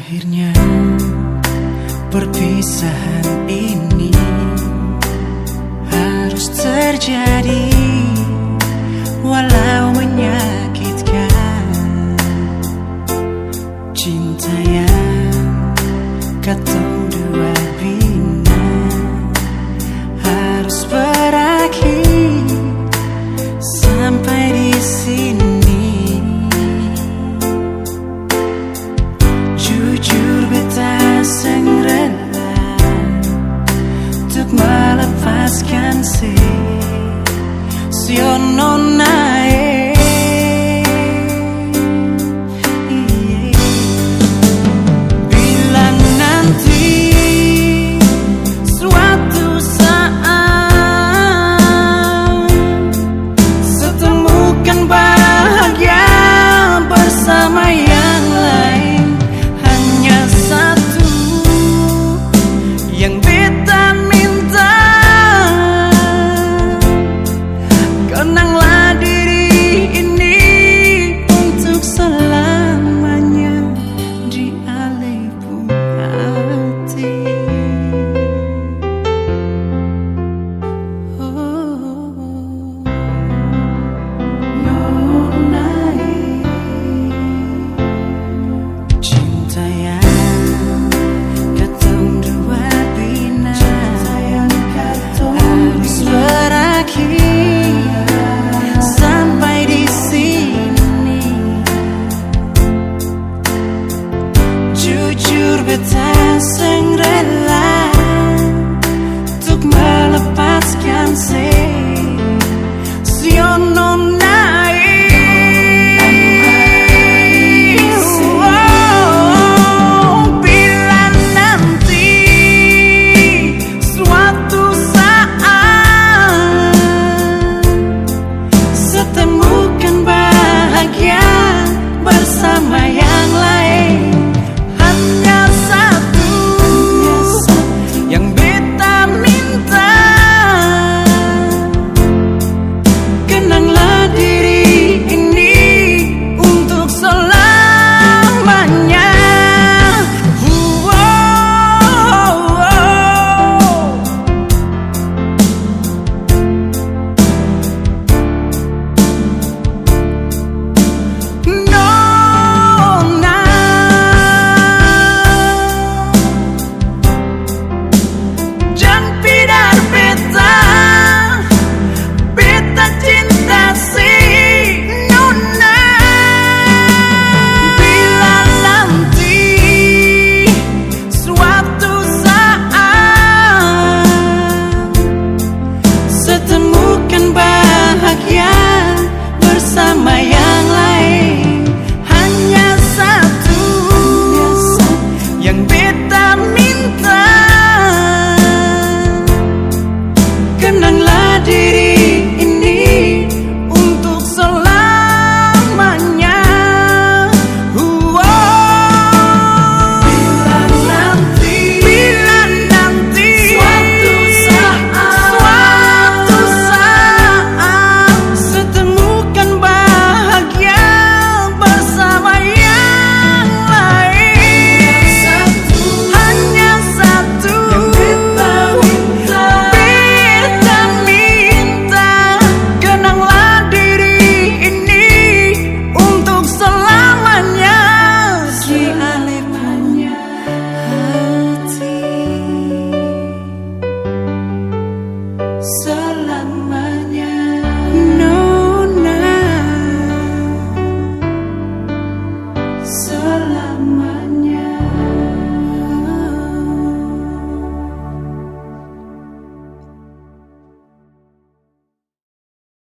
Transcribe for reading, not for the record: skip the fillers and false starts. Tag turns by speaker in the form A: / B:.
A: Akhirnya perpisahan ini harus terjadi, walau menyakitkan. Cinta yang katong dua bina harus berakhir sampai di sini. Jujur beta seng rela untuk melepaskan siono nae. Bila nanti suatu saat setemukan bahagia bersama yang lain, hanya satu yang beta minta, kenanglah diri ini untuk selamanya di alipung hati. Cinta yang katong dua bina harus berakhir sampai di sini. Jujur beta seng rela untuk melepaskan siono nae. Bila nanti suatu saat setemukan bahagia bersama yang lain, hanya satu yang beta minta, kenanglah diri ini untuk selamanya. Temukan bahagia bersama yang lain, hanya satu yang beta minta, kenanglah diri ini untuk selamanya. Bila nanti suatu saat setemukan bahagia bersama yang lain, hanya satu beta minta, kenanglah diri ini untuk selamanya di alipung hati. Selamanya, Nona, selamanya.